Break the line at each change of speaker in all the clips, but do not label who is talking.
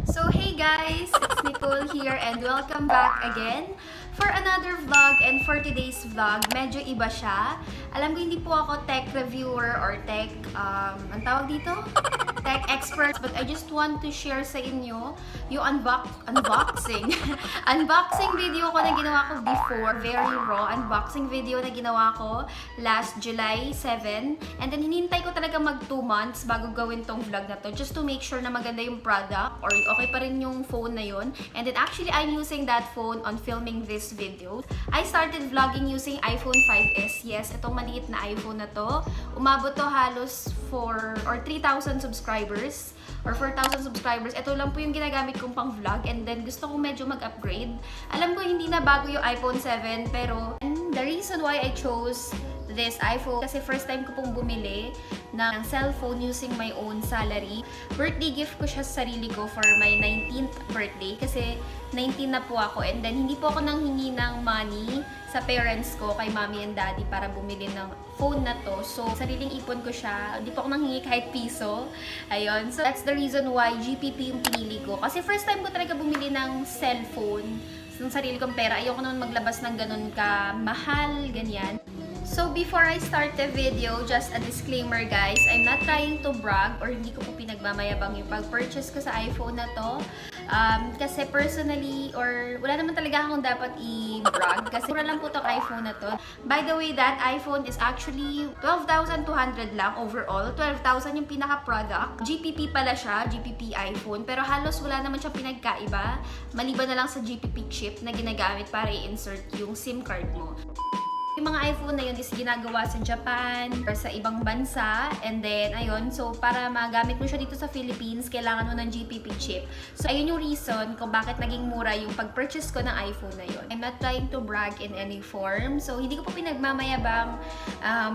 So hey guys, it's Nicole here and welcome back again for another vlog. And for today's vlog, medyo iba siya. Alam ko hindi po ako tech reviewer or tech, ang tawag dito? Tech expert. But I just want to share sa inyo yung unboxing. Unboxing video ko na ginawa ko before. Very raw unboxing video na ginawa ko last July 7. And then hinintay ko talaga mag 2 months bago gawin tong vlog na to. Just to make sure na maganda yung product or okay pa rin yung phone na yun. And then actually I'm using that phone on filming this video. I started vlogging using iPhone 5s. Yes, itong maliit na iPhone na to. Umabot to halos 3,000 subscribers or 4,000 subscribers. Ito lang po yung ginagamit kong pang vlog and then gusto kong medyo mag-upgrade. Alam ko hindi na bago yung iPhone 7 pero the reason why I chose this iPhone kasi first time ko pong bumili ng cellphone using my own salary. Birthday gift ko siya sa sarili ko for my 19th birthday kasi 19 na po ako and then hindi po ako nanghingi ng money sa parents ko, kay mommy and daddy para bumili ng phone na to. So, sariling ipon ko siya. Hindi po ako nanghingi kahit piso. Ayun. So, that's the reason why GPP yung pinili ko. Kasi first time ko talaga bumili ng cellphone ng sarili kong pera. Ayoko naman maglabas ng ganun ka mahal, ganyan. So, before I start the video, just a disclaimer guys, I'm not trying to brag or hindi ko po pinagmamayabang yung pag-purchase ko sa iPhone na to. Kasi personally, or wala naman talaga akong dapat i-brag kasi mura lang po itong iPhone na to. By the way, that iPhone is actually 12,200 lang overall. 12,000 yung pinaka-product. GPP pala siya, GPP iPhone. Pero halos wala naman siyang pinagkaiba. Maliban na lang sa GPP chip na ginagamit para i-insert yung SIM card mo. Yung mga iPhone na yun is ginagawa sa Japan or sa ibang bansa. And then, ayun. So, para magamit mo siya dito sa Philippines, kailangan mo ng GPP chip. So, ayun yung reason kung bakit naging mura yung pag-purchase ko ng iPhone na yun. I'm not trying to brag in any form. So, hindi ko po pinagmamayabang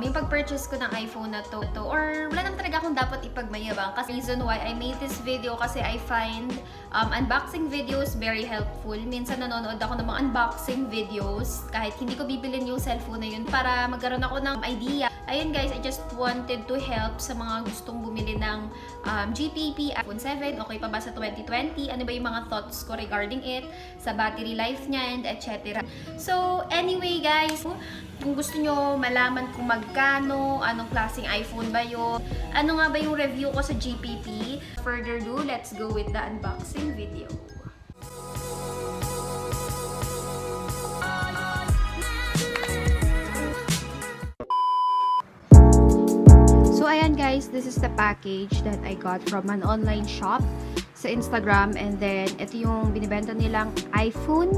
yung pag-purchase ko ng iPhone na to. Or wala naman talaga akong dapat ipagmayabang. Kasi reason why I made this video kasi I find unboxing videos very helpful. Minsan nanonood ako ng mga unboxing videos kahit hindi ko bibilin yung cellphone na yun para magkaroon ako ng idea. Ayun guys, I just wanted to help sa mga gustong bumili ng GPP iPhone 7. Okay pa ba sa 2020? Ano ba yung mga thoughts ko regarding it? Sa battery life niya and etc. So, anyway guys, kung gusto nyo malaman kung magkano, anong klaseng iPhone ba yun, ano nga ba yung review ko sa GPP, further ado, let's go with the unboxing video. So ayan guys, this is the package that I got from an online shop sa Instagram and then ito yung binibenta nilang iPhone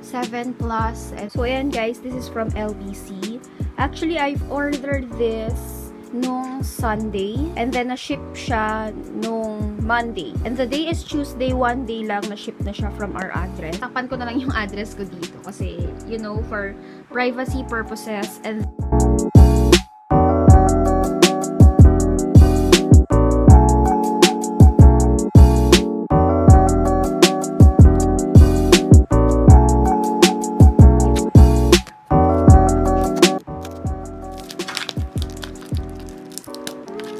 7 Plus. So ayan guys, this is from LBC. Actually, I've ordered this nung Sunday and then na-ship siya nung Monday. And the day is Tuesday, one day lang na-ship na siya from our address. Takpan ko na lang yung address ko dito kasi, you know, for privacy purposes. And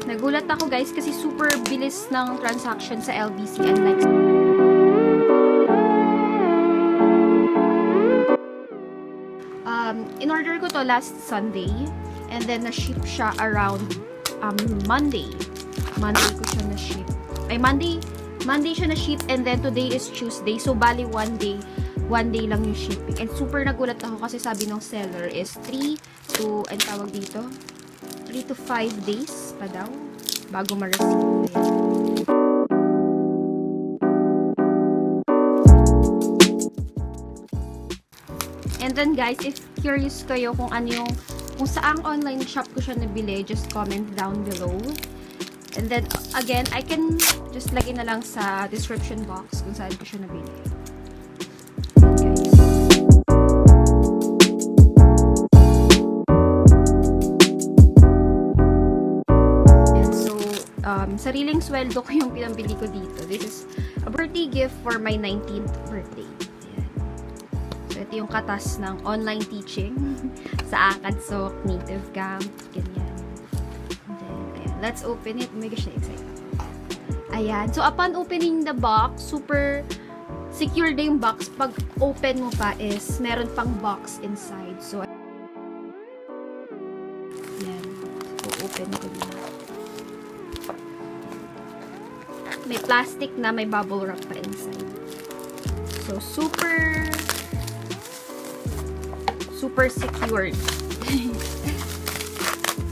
nagulat ako guys kasi super bilis ng transaction sa LBC and like in-order ko to last Sunday and then na-ship siya around Monday. Monday ko siya na-ship. Ay, Monday siya na-ship and then today is Tuesday. So, bali one day lang yung shipping. And super nagulat ako kasi sabi ng seller is 3 to 5 days pa daw bago ma-receive. And then guys, if curious kayo kung saang online shop ko siya nabili, just comment down below. And then again, I can just lagay na lang sa description box kung saan ko siya nabili. Sariling sweldo ko yung pinambili ko dito. This is a birthday gift for my 19th birthday. Ayan. So, ito yung katas ng online teaching sa Akadsok Native Camp. Ganyan. And then, ayan. Let's open it. Oh my gosh, na-excited. Ayan. So, upon opening the box, super secure na yung box. Pag open mo pa is, meron pang box inside. So, ayan. So, open ko na. May plastic na, may bubble wrap pa inside. So, super secured.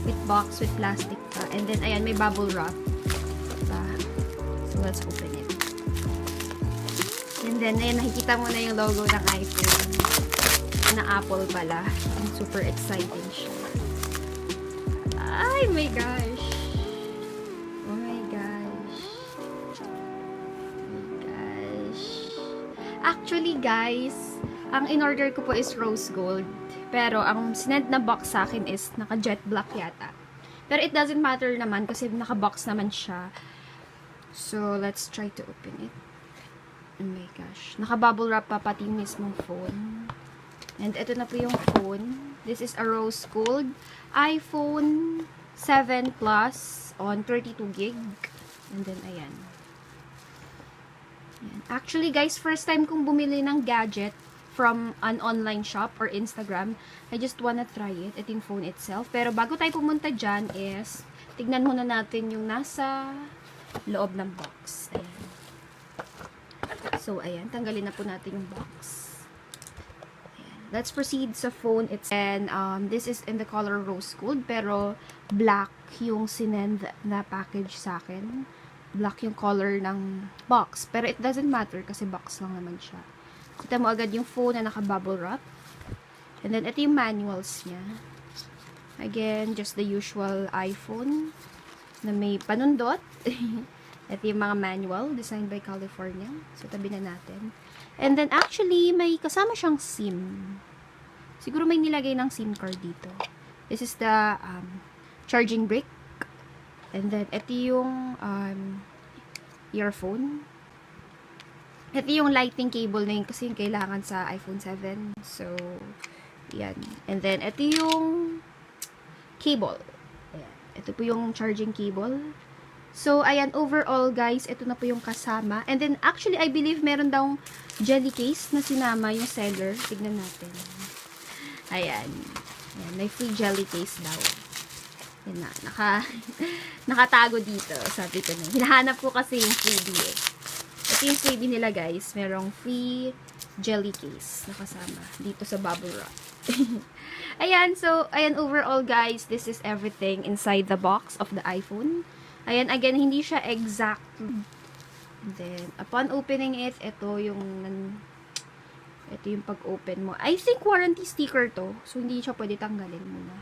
With box, with plastic pa. And then, ayan, may bubble wrap. So, let's open it. And then, ayan, nakikita mo na yung logo ng iPhone. Na Apple pala. And super exciting siya. Ay, my gosh. Oh my gosh. Oh my gosh. Actually, guys, ang in-order ko po is rose gold. Pero, ang sinend na box sa akin is naka-jet black yata. Pero, it doesn't matter naman kasi naka-box naman siya. So, let's try to open it. Oh my gosh. Naka-bubble wrap pa pati yung mismong phone. And ito na po yung phone. This is a rose gold iPhone 7 Plus on 32 gig. And then, ayan. Actually, guys, first time kong bumili ng gadget from an online shop or Instagram. I just wanna try it. Ito yung phone itself. Pero bago tayo pumunta dyan is, tignan muna natin yung nasa loob ng box. Ayan. So, ayan. Tanggalin na po natin yung box. Ayan. Let's proceed sa phone. And this is in the color rose gold. Pero, black yung sinend na package sa akin. Black yung color ng box. Pero, it doesn't matter kasi box lang naman siya. Kita mo agad yung phone na naka-bubble wrap. And then, ito yung manuals niya. Again, just the usual iPhone na may panundot. Ito yung mga manual, designed by California. So, tabi na natin. And then, actually, may kasama siyang SIM. Siguro may nilagay ng SIM card dito. This is the charging brick. And then, ito yung earphone. Ito yung lighting cable na yun kasi yung kailangan sa iPhone 7. So, yan. And then, ito yung cable. Ayan. Ito po yung charging cable. So, ayan, overall, guys, ito na po yung kasama. And then, actually, I believe meron daw jelly case na sinama yung seller. Tignan natin. Ayan. Ayan, may free jelly case daw. Yan na, nakatago dito. Sabi ko na. Hinahanap ko kasi yung freebie eh. Ito yung freebie nila, guys. Merong free jelly case na kasama dito sa bubble wrap. Ayan, so, ayan, overall, guys, this is everything inside the box of the iPhone. Ayan, again, hindi siya exact. Then, upon opening it, ito yung pag-open mo. I think warranty sticker to. So, hindi siya pwede tanggalin muna.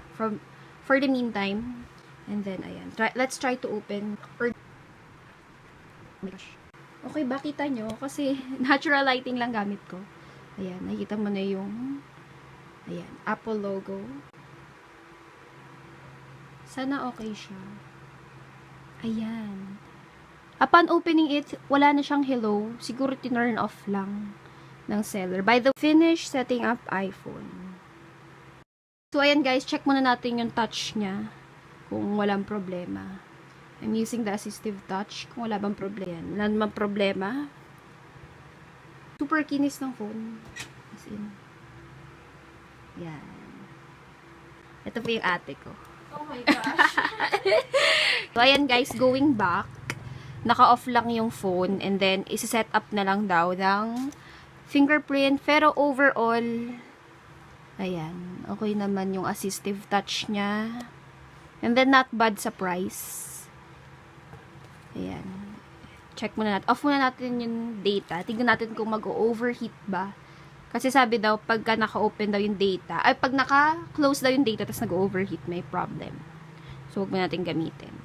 For the meantime. And then, ayan. Let's try to open. Oh my gosh. Okay, ba kita nyo? Kasi, natural lighting lang gamit ko. Ayan, nakita mo na yung ayan, Apple logo. Sana okay siya. Ayan. Upon opening it, wala na siyang hello. Siguro tinurn off lang ng seller. By the finish setting up iPhone. So, ayan guys, check muna natin yung touch niya. Kung walang problema. I'm using the assistive touch. Kung wala bang problema. Wala namang problema. Super kinis ng phone. As in. Yan. Ito po yung ate ko.
Oh my gosh.
So, ayan guys, going back, naka-off lang yung phone and then isi-set up na lang daw ng fingerprint. Pero overall, ayan, okay naman yung assistive touch niya. And then not bad sa price. Ayan. Check muna natin. Off muna natin yung data. Tignan natin kung mag-overheat ba. Kasi sabi daw, pagka naka-open daw yung data, ay pag naka-close daw yung data, tapos nag-overheat, may problem. So, huwag mo natin gamitin.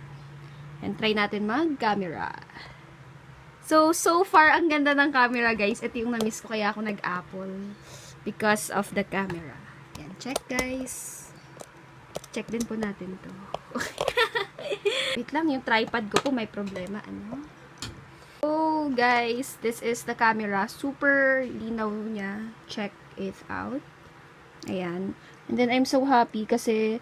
And try natin mag-camera. So far, ang ganda ng camera, guys. Ito yung na-miss ko, kaya ako nag-Apple. Because of the camera. Yan, check, guys. Check din po natin to. Wait lang, yung tripod ko po may problema. Ano? So, guys, this is the camera. Super linaw niya. Check it out. Ayan. And then, I'm so happy kasi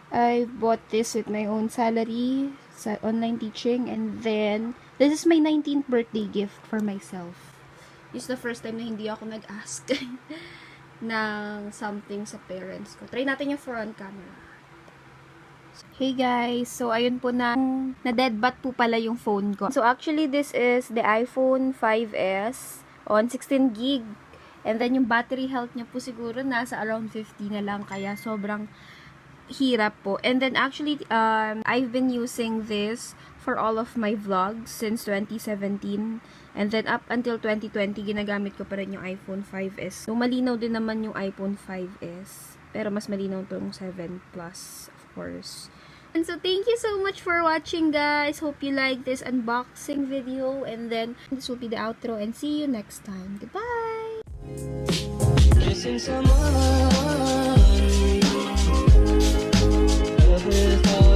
I bought this with my own salary sa online teaching. And then, This is my 19th birthday gift for myself. This is the first time na hindi ako nag-ask ng something sa parents ko. Try natin yung front camera. Hey guys, so ayun po na deadbat po pala yung phone ko. So actually this is the iPhone 5s on 16 gig. And then yung battery health niya po siguro nasa around 50 na lang, kaya sobrang hirap po. And then actually I've been using this for all of my vlogs since 2017. And then up until 2020 ginagamit ko pa rin yung iPhone 5s. So malinaw din naman yung iPhone 5s. Pero mas malinaw tong 7 Plus, of course. And so thank you so much for watching, guys. Hope you like this unboxing video. And then this will be the outro, and see you next time. Goodbye!
Missing someone. Love is all